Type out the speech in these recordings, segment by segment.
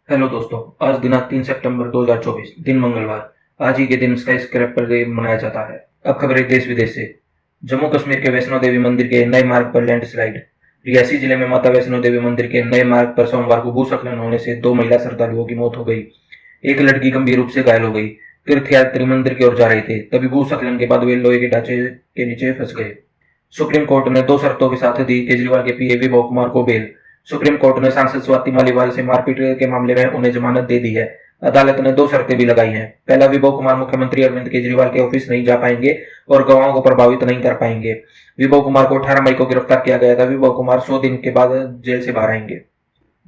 Hello दोस्तों। आज दिनांक 3 सितंबर 2024 दिन मंगलवार। आज ही के दिन स्काई स्क्रैपर डे मनाया जाता है। अब खबरें देश विदेश से। जम्मू कश्मीर के वैष्णो देवी मंदिर के नए मार्ग पर लैंडस्लाइड। रियासी जिले में माता वैष्णो देवी मंदिर के नए मार्ग पर सोमवार को भूस्खलन होने से 2 महिला श्रद्धालुओं की मौत हो गई। एक लड़की गंभीर रूप से घायल हो गई। तीर्थयात्री मंदिर की ओर जा रहे थे, तभी भूस्खलन के बाद वे लोहे के ढांचे के नीचे फंस गए। सुप्रीम कोर्ट ने 2 शर्तों के साथ दी केजरीवाल के पीए विभो कुमार को बेल। सुप्रीम कोर्ट ने सांसद स्वाति मालीवाल से मारपीट के मामले में उन्हें जमानत दे दी है। अदालत ने 2 शर्तें भी लगाई हैं। पहला, विभो कुमार मुख्यमंत्री अरविंद केजरीवाल के ऑफिस नहीं जा पाएंगे और गवाहों को प्रभावित नहीं कर पाएंगे। विभो कुमार को 18 मई को गिरफ्तार किया गया था। विभो कुमार 100 दिन के बाद जेल से बाहर आएंगे।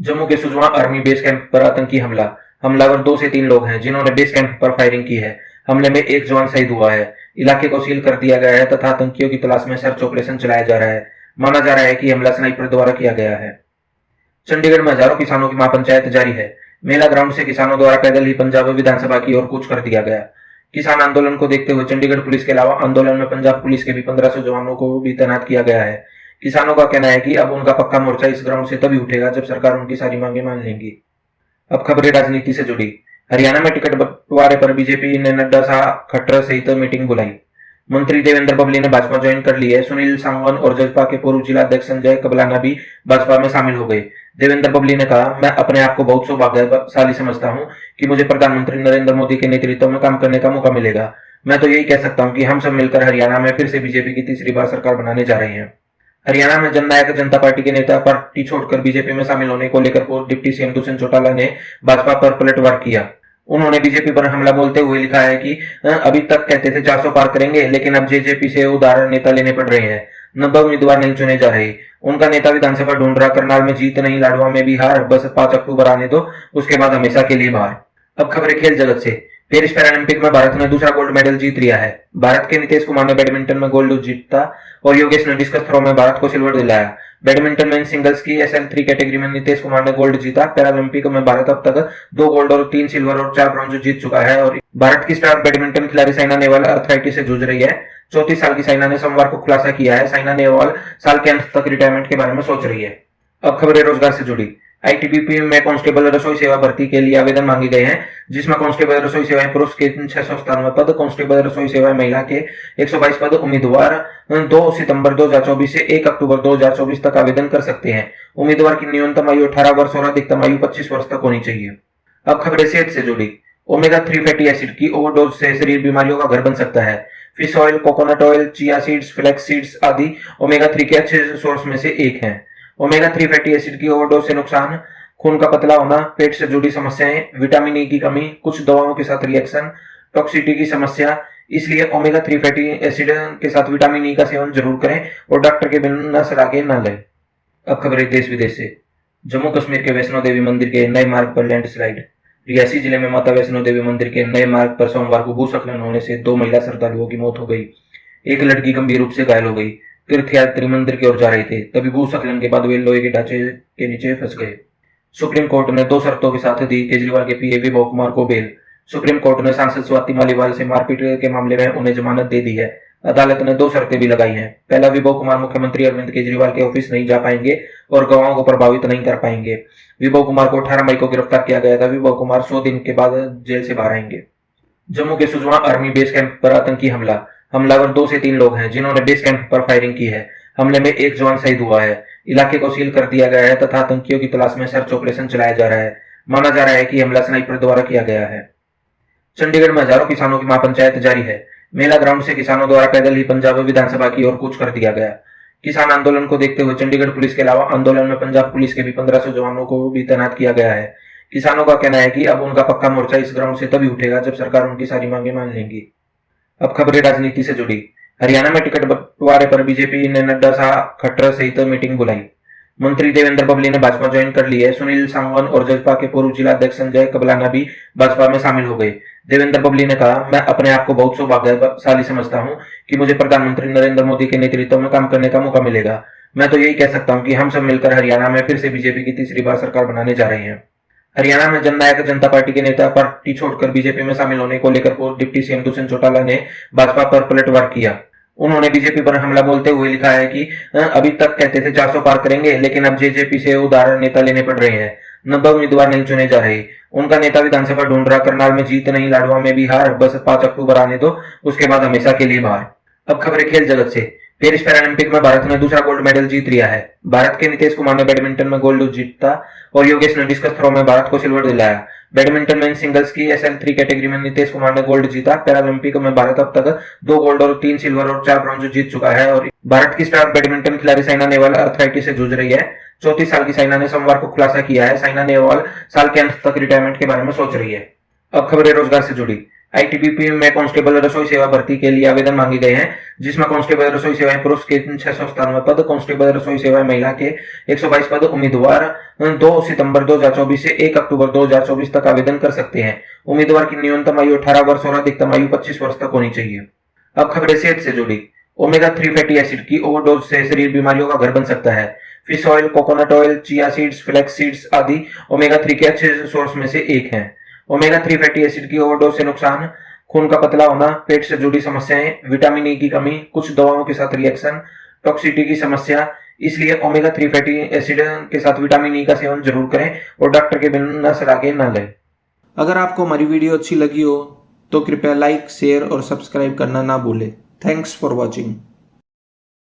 जम्मू के सुजवा आर्मी बेस कैंप पर आतंकी हमला। हमलावर 2 से 3 लोग हैं जिन्होंने बेस कैंप पर फायरिंग की है। हमले में एक जवान शहीद हुआ है। इलाके को सील कर दिया गया है तथा आतंकियों की तलाश में सर्च ऑपरेशन चलाया जा रहा है। माना जा रहा है कि हमला स्नाइपर द्वारा किया गया है। चंडीगढ़ में हजारों किसानों की महापंचायत जारी है। मेला ग्राउंड से किसानों द्वारा पैदल ही पंजाब विधानसभा की ओर कूच कर दिया गया। किसान आंदोलन को देखते हुए चंडीगढ़ पुलिस के अलावा आंदोलन में पंजाब पुलिस के भी 1500 जवानों को भी तैनात किया गया है। किसानों का कहना है कि अब उनका पक्का मोर्चा इस ग्राउंड से तभी उठेगा जब सरकार उनकी सारी मांगे मान लेंगी। अब खबरें राजनीति से जुड़ी। हरियाणा में टिकट बंटवारे पर बीजेपी ने नड्डा शाह खट्टर सहित मीटिंग बुलाई। मंत्री देवेंद्र बबली ने भाजपा ज्वाइन कर ली है। सुनील सांगवान और जसपा के पूर्व जिला अध्यक्ष संजय कबलाना भी भाजपा में शामिल हो गए। देवेंद्र बबली ने कहा, मैं अपने आप को बहुत सौभाग्यशाली समझता हूं कि मुझे प्रधानमंत्री नरेंद्र मोदी के नेतृत्व में काम करने का मौका मिलेगा। मैं तो यही कह सकता हूं कि हम सब मिलकर हरियाणा में फिर से बीजेपी की तीसरी बार सरकार बनाने जा रहे हैं। हरियाणा में जननायक जनता पार्टी के नेता पार्टी छोड़कर बीजेपी में शामिल होने को लेकर पूर्व डिप्टी सीएम दुष्यंत चौटाला ने भाजपा पर पलटवार किया। उन्होंने बीजेपी पर हमला बोलते हुए लिखा है कि अभी तक कहते थे 400 पार करेंगे, लेकिन अब जेजेपी से उदाहरण नेता लेने पड़ रहे हैं। 90 उम्मीदवार नहीं चुने जा रहे। उनका नेता विधानसभा ढूंढ रहा। करनाल में जीत नहीं, लाडवा में भी हार। बस 5 अक्टूबर आने दो, उसके बाद हमेशा के लिए बाहर। अब खबरें खेल जगत से। पेरिस पैरालंपिक में भारत ने दूसरा गोल्ड मेडल जीत लिया है। भारत के नितेश कुमार ने बैडमिंटन में गोल्ड जीता और योगेश ने डिस्कस थ्रो में भारत को सिल्वर दिलाया। बैडमिंटन में सिंगल्स की SL3 कैटेगरी में नितेश कुमार ने गोल्ड जीता। पैरालंपिक में भारत अब तक 2 गोल्ड और 3 सिल्वर और 4 ब्रॉन्ज जीत चुका है। और भारत की स्टार बैडमिंटन खिलाड़ी साइना नेहवाल आर्थराइटिस से जूझ रही है। 34 साल की साइना ने सोमवार को खुलासा किया है। साइना नेहवाल साल के अंत तक रिटायरमेंट के बारे में सोच रही है। अब खबरें रोजगार से जुड़ी। आईटीबीपी में कांस्टेबल रसोई सेवा भर्ती के लिए आवेदन मांगे गए हैं, जिसमें कांस्टेबल रसोई सेवाएं पुरुष के 697 पद, कांस्टेबल रसोई सेवाएं महिला के 122 पद। उम्मीदवार 2 सितंबर 2024 से 1 अक्टूबर 2024 तक आवेदन कर सकते हैं। उम्मीदवार की न्यूनतम आयु 18 वर्ष और अधिकतम आयु 25 वर्ष तक होनी चाहिए। अब खबरें सेहत से जुड़ी। ओमेगा 3 फैटी एसिड की ओवरडोज से शरीर बीमारियों का घर बन सकता है। Fish oil, coconut oil, chia seeds, flax seeds आदि ओमेगा 3 के अच्छे सोर्स में से एक हैं। ओमेगा 3 फैटी एसिड की ओवरडोज से नुकसान: खून का पतला होना, पेट से जुड़ी समस्याएं, विटामिन ई की कमी, कुछ दवाओं के साथ रिएक्शन, टॉक्सिसिटी की समस्या। इसलिए ओमेगा 3 फैटी एसिड के साथ विटामिन ई का सेवन जरूर करें और डॉक्टर के बिना सलाह के न लें। अब खबरें देश विदेश से। जम्मू कश्मीर के वैष्णो देवी मंदिर के नए मार्ग पर लैंडस्लाइड। रियासी जिले में माता वैष्णो देवी मंदिर के नए मार्ग पर सोमवार को भूस्खलन होने से 2 महिला श्रद्धालुओं की मौत हो गई। एक लड़की गंभीर रूप से घायल हो गई। तीर्थयात्री मंदिर की ओर जा रहे थे, तभी भूस्खलन के बाद वे लोहे के ढांचे के नीचे फंस गए। सुप्रीम कोर्ट ने 2 शर्तों के साथ दी केजरीवाल के पीए विभो कुमार को बेल। सुप्रीम कोर्ट ने सांसद स्वाति मालीवाल से मारपीट के मामले में उन्हें जमानत दे दी है। अदालत ने 2 शर्तें भी लगाई हैं। पहला, विभो कुमार मुख्यमंत्री अरविंद केजरीवाल के ऑफिस नहीं जा पाएंगे और गवाहों को प्रभावित नहीं कर पाएंगे। विभो कुमार को 18 मई को गिरफ्तार किया गया था। विभो कुमार 100 दिन के बाद जेल से बाहर आएंगे। जम्मू के सुजवा आर्मी बेस कैंप पर आतंकी हमला। हमलावर 2 से 3 लोग हैं जिन्होंने बेस कैंप पर फायरिंग की है। हमले में एक जवान शहीद हुआ है। इलाके को सील कर दिया गया है तथा आतंकियों की तलाश में सर्च ऑपरेशन चलाया जा रहा है। माना जा रहा है कि हमला स्नाइपर द्वारा किया गया है। चंडीगढ़ में हजारों किसानों की महापंचायत जारी है। मेला ग्राउंड से किसानों द्वारा पैदल ही पंजाब विधानसभा की ओर कूच कर दिया गया। किसान आंदोलन को देखते हुए चंडीगढ़ पुलिस के अलावा आंदोलन में पंजाब पुलिस के भी 1500 जवानों को भी तैनात किया गया है। किसानों का कहना है कि अब उनका पक्का मोर्चा इस ग्राउंड से तभी उठेगा जब सरकार उनकी सारी मांगे मान लेंगी। अब खबरें राजनीति से जुड़ी। हरियाणा में टिकट बंटवारे पर बीजेपी ने नड्डा शाह खट्टर सहित मीटिंग बुलाई। मंत्री देवेंद्र बबली ने भाजपा ज्वाइन कर ली है। सुनील सांगवान और जसपा के पूर्व जिला अध्यक्ष संजय कबलाना भी भाजपा में शामिल हो गए। देवेंद्र बबली ने कहा, मैं अपने आप को बहुत सौभाग्यशाली समझता हूं कि मुझे प्रधानमंत्री नरेंद्र मोदी के नेतृत्व में काम करने का मौका मिलेगा। मैं तो यही कह सकता हूं कि हम सब मिलकर हरियाणा में फिर से बीजेपी की तीसरी बार सरकार बनाने जा रहे हैं। हरियाणा में जननायक जनता पार्टी के नेता पार्टी छोड़कर बीजेपी में शामिल होने को लेकर पूर्व डिप्टी सीएम दुष्यंत चौटाला ने भाजपा पर पलटवार किया। उन्होंने बीजेपी पर हमला बोलते हुए लिखा है कि अभी तक कहते थे 400 पार करेंगे, लेकिन अब जेजेपी से उदाहरण नेता लेने पड़ रहे हैं। नब्बे उम्मीदवार नहीं चुने जा रहे। उनका नेता विधानसभा ढूंढ रहा, करनाल में जीत नहीं, लाडवा में भी हार, बस 5 अक्टूबर आने दो, उसके बाद हमेशा के लिए बाहर। अब खबरें खेल जगत से। पेरिस पैरालंपिक में भारत ने दूसरा गोल्ड मेडल जीत लिया है। भारत के नीतीश कुमार ने बैडमिंटन में गोल्ड जीता और योगेश ने डिस्कस थ्रो में भारत को सिल्वर दिलाया। बैडमिंटन में सिंगल्स की SL3 कैटेगरी में नीतीश कुमार ने गोल्ड जीता। पैरालंपिक में भारत अब तक 2 गोल्ड और 3 सिल्वर और 4 ब्रॉन्ज जीत चुका है। और भारत की स्टार बैडमिंटन खिलाड़ी साइना नेहवाल आर्थराइटिस से जूझ रही है। 34 साल की साइना ने सोमवार को खुलासा किया है। साइना नेहवाल साल के अंत तक रिटायरमेंट के बारे में सोच रही है। अब खबरें रोजगार से जुड़ी। ITBP में कांस्टेबल रसोई सेवा भर्ती के लिए आवेदन मांगे गए हैं, जिसमें कांस्टेबल रसोई सेवाएं पुरुष के 697 पद, कांस्टेबल रसोई सेवाएं महिला के 122 पद। उम्मीदवार 2 सितंबर 2024 से 1 अक्टूबर 2024 तक आवेदन कर सकते हैं। उम्मीदवार की न्यूनतम आयु 18 वर्ष और अधिकतम आयु 25 वर्ष तक होनी चाहिए। अब खबरें सेहत से जुड़ी। ओमेगा-3 फैटी एसिड की ओवरडोज से शरीर बीमारियों का घर बन सकता है। Fish oil, coconut oil, chia seeds, flax seeds आदि ओमेगा-3 के अच्छे सोर्स में से एक हैं। ओमेगा-3 फैटी एसिड की ओवरडोज से नुकसान: खून का पतला होना, पेट से जुड़ी समस्याएं, विटामिन ई की कमी, कुछ दवाओं के साथ रिएक्शन, टॉक्सिसिटी की समस्या। इसलिए ओमेगा-3 फैटी एसिड के साथ विटामिन ई का सेवन जरूर करें और डॉक्टर के बिना सलाह के न लें। अगर आपको हमारी वीडियो अच्छी लगी हो तो कृपया लाइक, शेयर और सब्सक्राइब करना ना भूलें। Thanks for watching.